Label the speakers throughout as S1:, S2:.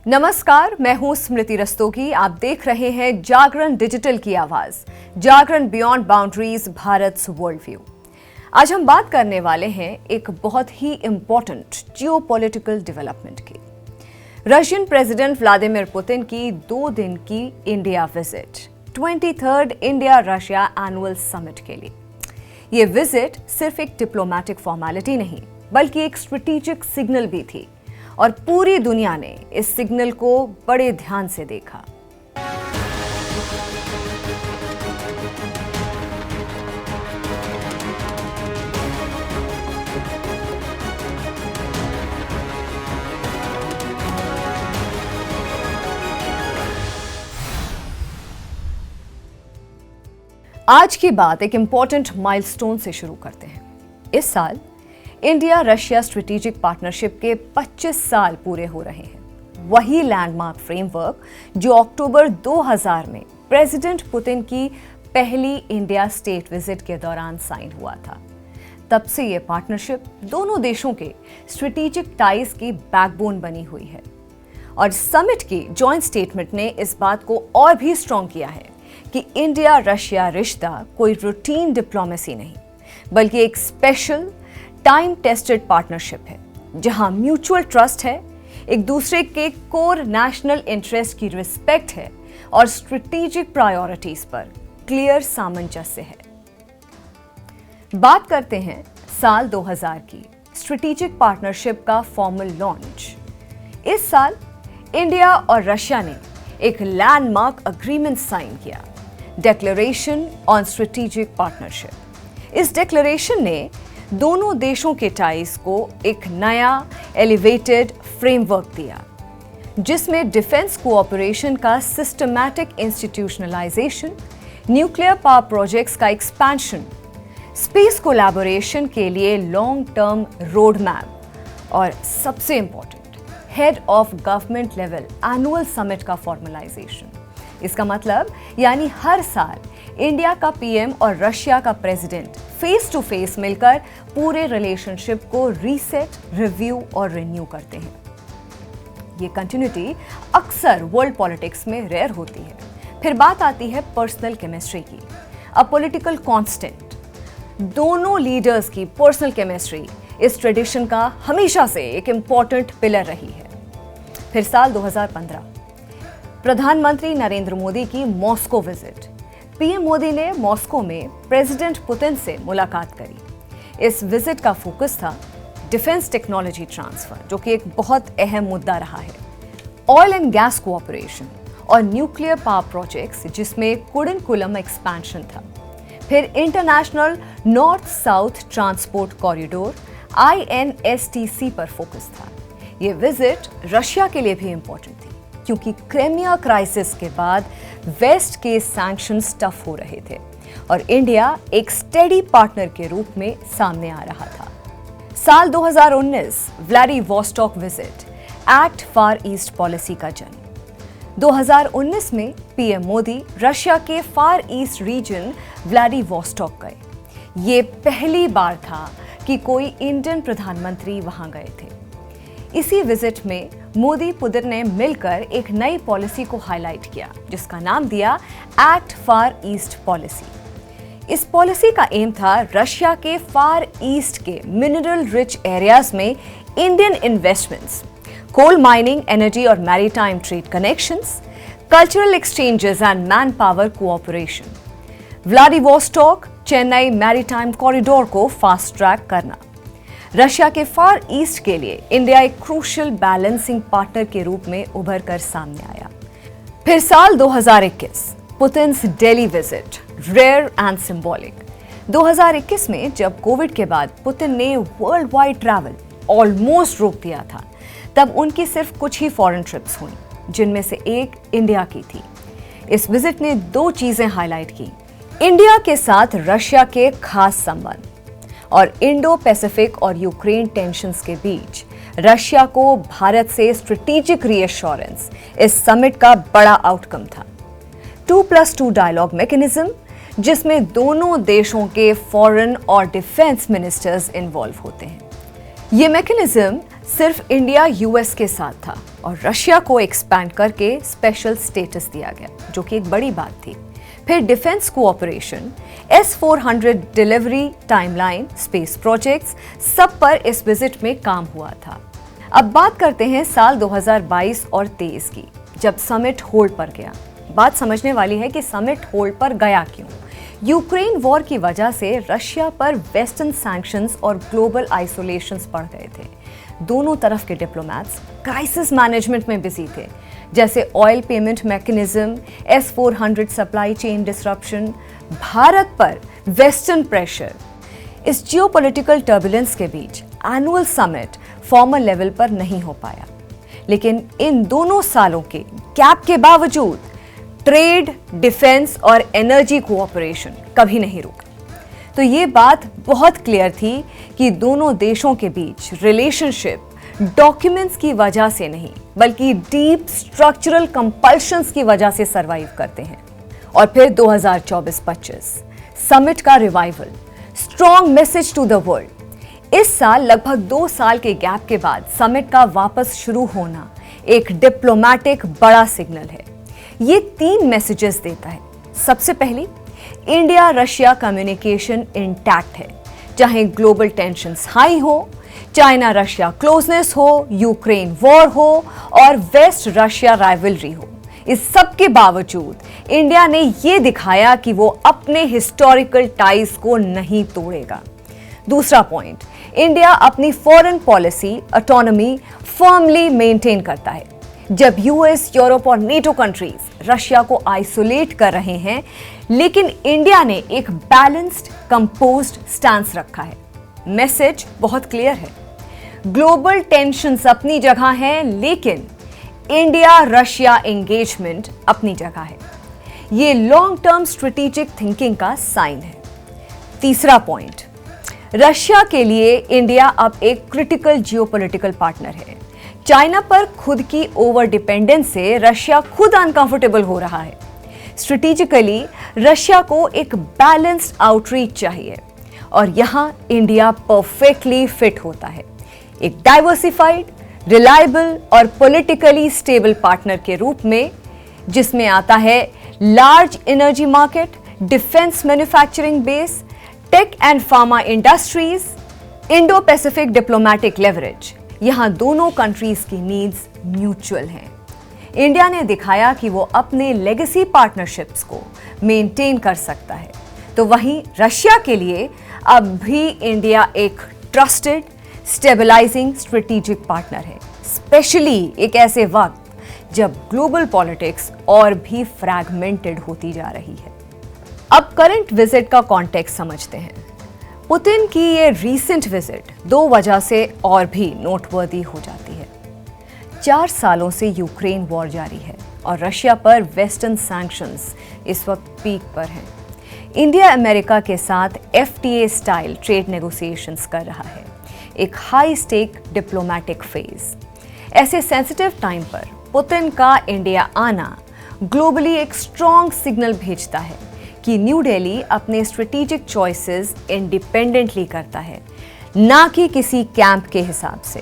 S1: नमस्कार, मैं हूं स्मृति रस्तोगी। आप देख रहे हैं जागरण डिजिटल की आवाज, Jagran beyond boundaries Bharat world view. आज हम बात करने वाले हैं एक बहुत ही इंपॉर्टेंट जियोपॉलिटिकल डेवलपमेंट की। रशियन प्रेसिडेंट व्लादिमीर पुतिन की 2 दिन की India visit, 23rd India Russia annual summit के लिए। ये विजिट सिर्फ एक डिप्लोमेटिक फॉर्मेलिटी नहीं, बल्कि एक स्ट्रेटेजिक सिग्नल भी थी और पूरी दुनिया ने इस सिग्नल को बड़े ध्यान से देखा। आज की बात एक इंपॉर्टेंट माइलस्टोन से शुरू करते हैं। इस साल इंडिया रशिया स्ट्रेटेजिक पार्टनरशिप के 25 साल पूरे हो रहे हैं। वही लैंडमार्क फ्रेमवर्क जो अक्टूबर 2000 में प्रेसिडेंट पुतिन की पहली इंडिया स्टेट विजिट के दौरान साइन हुआ था। तब से यह पार्टनरशिप दोनों देशों के स्ट्रेटेजिक टाइज की बैकबोन बनी हुई है। और समिट की जॉइंट स्टेटमेंट ने इस बात को और भी स्ट्रॉन्ग किया है कि इंडिया रशिया रिश्ता कोई रूटीन डिप्लोमेसी नहीं, बल्कि एक स्पेशल टाइम टेस्टेड पार्टनरशिप है, जहां म्यूचुअल ट्रस्ट है, एक दूसरे के कोर नेशनल इंटरेस्ट की रिस्पेक्ट है और स्ट्रेटेजिक प्रायोरिटीज पर क्लियर सामंजस्य है। बात करते हैं साल 2000 की स्ट्रेटेजिक पार्टनरशिप का फॉर्मल लॉन्च। इस साल इंडिया और रशिया ने एक लैंडमार्क एग्रीमेंट साइन किया, डिक्लेरेशन ऑन स्ट्रेटेजिक पार्टनरशिप। इस डिक्लेरेशन ने दोनों देशों के टाइज को एक नया एलिवेटेड फ्रेमवर्क दिया, जिसमें डिफेंस कोऑपरेशन का systematic institutionalisation, nuclear power projects का एक्सपेंशन, स्पेस कोलैबोरेशन के लिए लॉन्ग टर्म रोड मैप और सबसे important head of government level annual summit का फॉर्मलाइजेशन। इसका मतलब यानी हर साल इंडिया का पीएम और रशिया का प्रेसिडेंट फेस टू फेस मिलकर पूरे रिलेशनशिप को रीसेट, रिव्यू और रिन्यू करते हैं। ये कंटिन्यूटी अक्सर वर्ल्ड पॉलिटिक्स में रेयर होती है। फिर बात आती है पर्सनल केमिस्ट्री की, अ पॉलिटिकल कांस्टेंट। दोनों लीडर्स की पर्सनल केमिस्ट्री इस ट्रेडिशन का हमेशा से एक इंपॉर्टेंट पिलर रही है। फिर साल 2015 प्रधानमंत्री नरेंद्र मोदी की मॉस्को विजिट। पीएम मोदी ने मॉस्को में प्रेसिडेंट पुतिन से मुलाकात करी। इस विजिट का फोकस था डिफेंस टेक्नोलॉजी ट्रांसफर, जो कि एक बहुत अहम मुद्दा रहा है, ऑयल एंड गैस कोऑपरेशन और न्यूक्लियर पावर प्रोजेक्ट्स, जिसमें कुडनकुलम एक्सपेंशन था। फिर international north south transport corridor INSTC पर फोकस था। यह विजिट रशिया के लिए भी इंपॉर्टेंट थी, क्योंकि क्रीमिया क्राइसिस के बाद वेस्ट के सैंक्शंस टफ हो रहे थे और इंडिया एक स्टेडी पार्टनर के रूप में सामने आ रहा था। साल 2019 Vladivostok visit, act far east policy का जन्म। 2019 में पीएम मोदी रशिया के फार ईस्ट रीजन व्लादिवोस्टॉक गए। ये पहली बार था कि कोई इंडियन प्रधानमंत्री वहां गए थे। इसी विजिट में मोदी पुतिन ने मिलकर एक नई पॉलिसी को हाईलाइट किया, जिसका नाम दिया एक्ट फार ईस्ट पॉलिसी। इस पॉलिसी का एम था रशिया के फार ईस्ट के मिनरल रिच एरियाज में Indian investments, coal mining, energy और maritime trade connections, cultural exchanges and manpower cooperation, Vladivostok Chennai maritime corridor को फास्ट ट्रैक करना। Russia के फार ईस्ट के लिए इंडिया एक क्रूशियल बैलेंसिंग पार्टनर के रूप में उभर कर सामने आया। फिर साल 2021 Putin's Delhi visit, rare and symbolic. 2021 में जब कोविड के बाद पुतिन ने वर्ल्ड वाइड ट्रैवल ऑलमोस्ट रोक दिया था, तब उनकी सिर्फ कुछ ही फॉरेन ट्रिप्स हुई, जिनमें से एक इंडिया की थी। इस विजिट ने 2 चीजें हाईलाइट की, इंडिया के साथ रशिया के खास संबंध और इंडो पैसिफिक और यूक्रेन टेंशन्स के बीच रशिया को भारत से स्ट्रेटेजिक रीअश्योरेंस इस समिट का बड़ा आउटकम था। 2+2 डायलॉग मैकेनिज्म, जिसमें दोनों देशों के फॉरेन और डिफेंस मिनिस्टर्स इन्वॉल्व होते हैं। ये मैकेनिज्म सिर्फ इंडिया यूएस के साथ था और रशिया को एक्सपैंड करके स्पेशल स्टेटस दिया गया, जो कि एक बड़ी बात थी। फिर defence cooperation, S-400 delivery timeline, space projects, सब पर इस विजिट में काम हुआ था। अब बात करते हैं साल 2022 और 23 की, जब समिट होल्ड पर गया। बात समझने वाली है कि समिट होल्ड पर गया क्यों। यूक्रेन वॉर की वजह से रशिया पर वेस्टर्न सैंक्शंस और ग्लोबल आइसोलेशंस बढ़ गए थे। दोनों तरफ के डिप्लोमैट्स क्राइसिस मैनेजमेंट में बिजी थे, जैसे oil payment mechanism, S-400 supply chain disruption, Bharat पर वेस्टर्न प्रेशर। इस जियोपॉलिटिकल टर्बुलेंस के बीच एनुअल समिट फॉर्मल लेवल पर नहीं हो पाया, लेकिन इन दोनों सालों के गैप के बावजूद ट्रेड, डिफेंस और एनर्जी कोऑपरेशन कभी नहीं रुका। तो ये बात बहुत क्लियर थी कि दोनों देशों के बीच रिलेशनशिप डॉक्यूमेंट्स की वजह से नहीं, बल्कि डीप स्ट्रक्चरल कंपल्शंस की वजह से सरवाइव करते हैं। और फिर 2024-25 समिट का revival, strong message to the world. इस साल लगभग 2 साल के गैप के बाद समिट का वापस शुरू होना एक डिप्लोमैटिक बड़ा सिग्नल है। ये 3 मैसेजेस देता है। सबसे पहले, इंडिया रशिया कम्युनिकेशन इंटैक्ट है, चाहे ग्लोबल टेंशंस हाई हो, चाइना रशिया क्लोजनेस हो, यूक्रेन वॉर हो और वेस्ट रशिया राइवलरी हो। इस सब के बावजूद इंडिया ने ये दिखाया कि वो अपने हिस्टोरिकल टाइज को नहीं तोड़ेगा। दूसरा पॉइंट, इंडिया अपनी foreign policy autonomy firmly maintain करता है। जब यूएस, यूरोप और नेटो कंट्रीज रशिया को आइसोलेट कर रहे हैं, लेकिन इंडिया ने एक बैलेंस्ड, कंपोज्ड स्टैंस रखा है। मैसेज बहुत क्लियर है, ग्लोबल टेंशंस अपनी जगह हैं, लेकिन इंडिया रशिया एंगेजमेंट अपनी जगह है। ये लॉन्ग टर्म स्ट्रेटेजिक थिंकिंग का साइन है। तीसरा पॉइंट, रशिया के लिए इंडिया अब एक क्रिटिकल जियोपॉलिटिकल पार्टनर है। चाइना पर खुद की ओवर डिपेंडेंस से रशिया खुद अनकंफर्टेबल हो रहा है। स्ट्रेटेजिकली रशिया को एक बैलेंस्ड आउटरीच चाहिए और यहां इंडिया परफेक्टली फिट होता है, एक डाइवर्सिफाइड, रिलायबल और पॉलिटिकली स्टेबल पार्टनर के रूप में, जिसमें आता है large energy market, defence manufacturing base, tech and pharma industries, Indo Pacific diplomatic leverage. यहां दोनों कंट्रीज की नीड्स म्यूचुअल हैं। इंडिया ने दिखाया कि वो अपने लेगेसी पार्टनरशिप्स को मेंटेन कर सकता है, तो वहीं रशिया के लिए अब भी इंडिया एक ट्रस्टेड, स्टेबलाइजिंग स्ट्रेटेजिक पार्टनर है, स्पेशली एक ऐसे वक्त जब ग्लोबल पॉलिटिक्स और भी फ्रैगमेंटेड होती जा रही है। अब करंट विजिट का कॉन्टेक्स्ट समझते हैं। पुतिन की ये रीसेंट विजिट 2 वजह से और भी नोटवर्दी हो जाती है। 4 सालों से यूक्रेन वॉर जारी है और रशिया पर वेस्टर्न सैंक्शंस इस वक्त पीक पर हैं। इंडिया अमेरिका के साथ FTA स्टाइल ट्रेड नेगोशिएशंस कर रहा है, एक हाई स्टेक डिप्लोमैटिक फेज। ऐसे सेंसिटिव टाइम पर पुतिन का इंडिया आना ग्लोबली एक स्ट्रॉन्ग सिग्नल भेजता है कि न्यू दिल्ली अपने स्ट्रेटेजिक चॉइसेस इंडिपेंडेंटली करता है, ना कि किसी कैंप के हिसाब से।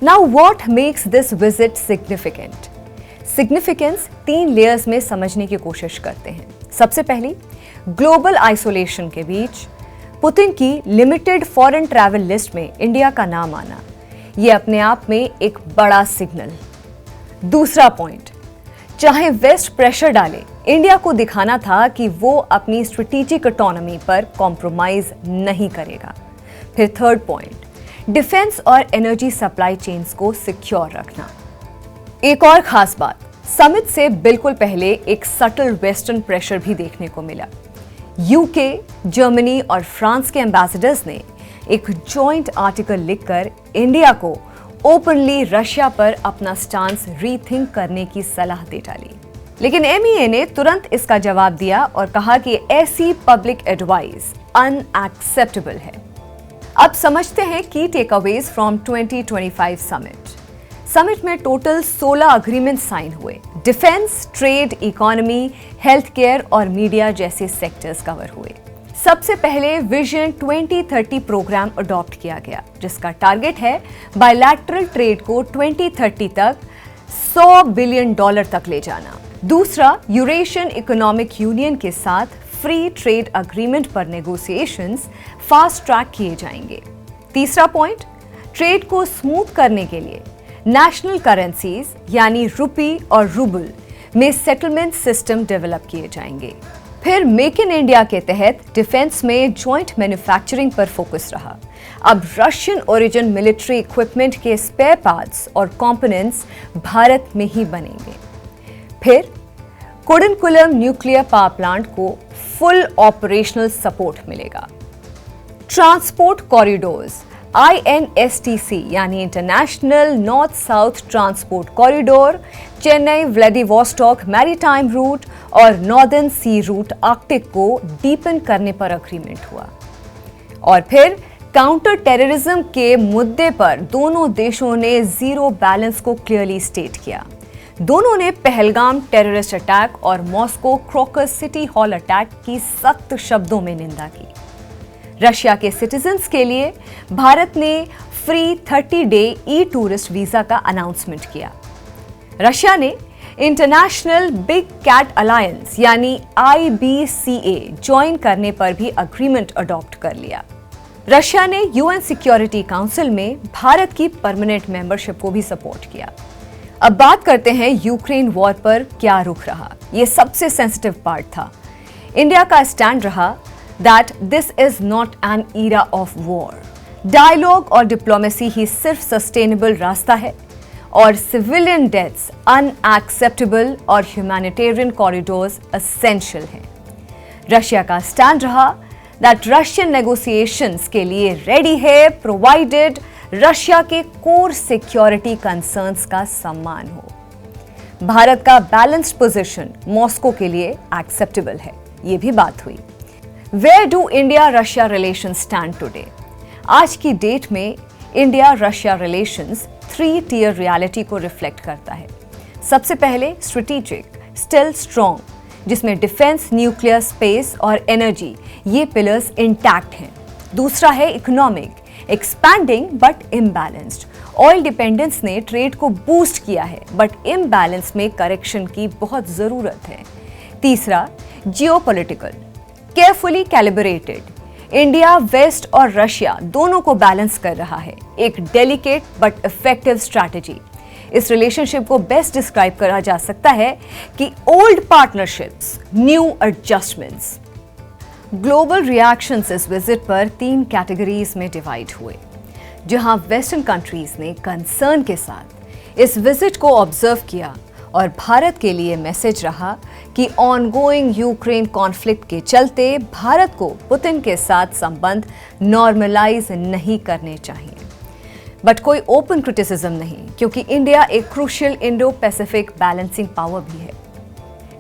S1: Now what makes this visit significant? Significance 3 layers में समझने की कोशिश करते हैं। सबसे पहली, ग्लोबल आइसोलेशन के बीच पुतिन की लिमिटेड फॉरेन ट्रैवल लिस्ट में इंडिया का नाम आना, यह अपने आप में एक बड़ा सिग्नल। दूसरा पॉइंट, चाहे वेस्ट प्रेशर डाले, इंडिया को दिखाना था कि वो अपनी स्ट्रेटेजिक ऑटोनॉमी पर कॉम्प्रोमाइज नहीं करेगा। फिर थर्ड पॉइंट, डिफेंस और एनर्जी सप्लाई चेन्स को सिक्योर रखना। एक और खास बात, समिट से बिल्कुल पहले एक सटल वेस्टर्न प्रेशर भी देखने को मिला। यूके, जर्मनी और फ्रांस के एम्बेसडर्स ने एक जॉइंट आर्टिकल लिखकर इंडिया को ओपनली रशिया पर अपना स्टांस रीथिंक करने की सलाह दे डाली। लेकिन MEA ने तुरंत इसका जवाब दिया और कहा कि ऐसी पब्लिक एडवाइस अनएक्सेप्टेबल है। अब समझते हैं की टेकअवेज फ्रॉम 2025 समिट में टोटल 16 अग्रीमेंट साइन हुए। Defence, trade, economy, health care और मीडिया जैसे सेक्टर्स कवर हुए। सबसे पहले विजन 2030 प्रोग्राम अडॉप्ट किया गया, जिसका टारगेट है बायलैटरल ट्रेड को 2030 तक $100 बिलियन तक ले जाना। दूसरा, यूरेशियन इकोनॉमिक यूनियन के साथ फ्री ट्रेड अग्रीमेंट पर नेगोशिएशंस फास्ट ट्रैक किए जाएंगे। तीसरा पॉइंट, ट्रेड को स्मूथ करने के लिए नेशनल करेंसीज यानी रुपी और रूबल में सेटलमेंट सिस्टम डेवलप किए जाएंगे। फिर मेक इन इंडिया के तहत डिफेंस में जॉइंट मैन्युफैक्चरिंग पर फोकस रहा। अब रशियन ओरिजिन मिलिट्री इक्विपमेंट के स्पेयर पार्ट्स और कंपोनेंट्स भारत में ही बनेंगे। फिर कुडनकुलम न्यूक्लियर पावर प्लांट को फुल ऑपरेशनल सपोर्ट मिलेगा। ट्रांसपोर्ट कॉरिडोर्स INSTC यानी international north south transport corridor, Chennai Vladivostok maritime route और नॉर्दर्न सी रूट आर्कटिक को डीपन करने पर अग्रीमेंट हुआ। और फिर काउंटर टेररिज्म के मुद्दे पर दोनों देशों ने जीरो बैलेंस को क्लियरली स्टेट किया। दोनों ने पहलगाम टेररिस्ट अटैक और Moscow crocus city hall attack की सख्त शब्दों में निंदा की। रशिया के सिटीजन्स के लिए भारत ने फ्री 30 डे ई टूरिस्ट वीजा का अनाउंसमेंट किया। रशिया ने इंटरनेशनल बिग कैट अलायंस यानी IBCA ज्वाइन करने पर भी अग्रीमेंट अडॉप्ट कर लिया। रशिया ने UN सिक्योरिटी काउंसिल में भारत की परमानेंट मेंबरशिप को भी सपोर्ट किया। अब बात करते हैं यूक्रेन वॉर पर क्या रुख रहा। यह सबसे सेंसिटिव पार्ट था। इंडिया का स्टैंड रहा that this is not an era of war. Dialogue और डिप्लोमेसी ही सिर्फ सस्टेनेबल रास्ता है और सिविलियन डेथ्स अनएक्सेप्टेबल और ह्यूमैनिटेरियन कॉरिडोर्स एसेंशियल हैं। रशिया का स्टैंड रहा दैट रशियन नेगोशिएशंस के लिए रेडी है प्रोवाइडेड रशिया के कोर सिक्योरिटी कंसर्न्स का सम्मान हो। भारत का बैलेंस्ड पोजीशन मॉस्को के लिए एक्सेप्टेबल है, ये भी बात हुई। Where do India Russia relation stand today? आज की डेट में India Russia relations 3 tier reality को रिफ्लेक्ट करता है। सबसे पहले स्ट्रेटेजिक, स्टिल स्ट्रॉन्ग, जिसमें डिफेंस, न्यूक्लियर, स्पेस और एनर्जी ये पिलर्स इंटैक्ट हैं। दूसरा है economic, expanding but imbalanced. Oil dependence ने ट्रेड को बूस्ट किया है बट इम्बैलेंस में करेक्शन की बहुत जरूरत है। तीसरा geopolitical, carefully calibrated. India, west और रशिया दोनों को बैलेंस कर रहा है, एक डेलिकेट बट इफेक्टिव स्ट्रैटेजी। इस रिलेशनशिप को बेस्ट डिस्क्राइब करा जा सकता है कि old partnerships, new adjustments. Global reactions इस विजिट पर 3 कैटेगरीज में डिवाइड हुए। जहां वेस्टर्न कंट्रीज ने कंसर्न के साथ इस विजिट को ऑब्जर्व किया और भारत के लिए मैसेज रहा कि ऑनगोइंग यूक्रेन कॉन्फ्लिक्ट के चलते भारत को पुतिन के साथ संबंध नॉर्मलाइज नहीं करने चाहिए। बट कोई ओपन क्रिटिसिज्म नहीं, क्योंकि इंडिया एक crucial Indo Pacific balancing power भी है।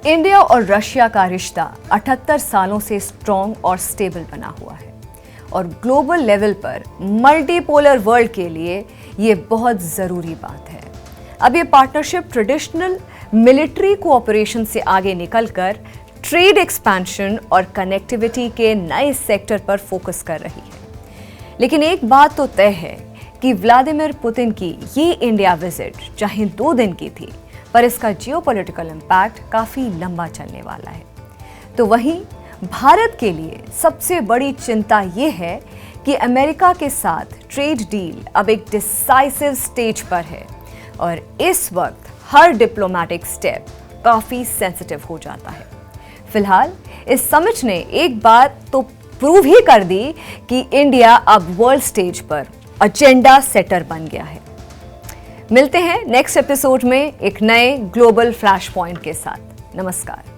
S1: इंडिया और रशिया का रिश्ता 78 सालों से स्ट्रॉन्ग और स्टेबल बना हुआ है और ग्लोबल लेवल पर मल्टीपोलर वर्ल्ड के लिए ये बहुत ज़रूरी बात है। अब ये पार्टनरशिप ट्रेडिशनल मिलिट्री कोऑपरेशन से आगे निकलकर ट्रेड एक्सपेंशन और कनेक्टिविटी के नए सेक्टर पर फोकस कर रही है। लेकिन एक बात तो तय है कि व्लादिमीर पुतिन की ये इंडिया विजिट चाहे 2 दिन की थी, पर इसका जियोपॉलिटिकल इम्पैक्ट काफ़ी लंबा चलने वाला है। तो वहीं भारत के लिए सबसे बड़ी चिंता ये है कि अमेरिका के साथ ट्रेड डील अब एक डिसाइसिव स्टेज पर है और इस वक्त हर डिप्लोमेटिक स्टेप काफ़ी सेंसिटिव हो जाता है। फिलहाल इस समिट ने एक बात तो प्रूव ही कर दी कि इंडिया अब वर्ल्ड स्टेज पर एजेंडा सेटर बन गया है। मिलते हैं नेक्स्ट एपिसोड में एक नए ग्लोबल फ्लैश पॉइंट के साथ। नमस्कार।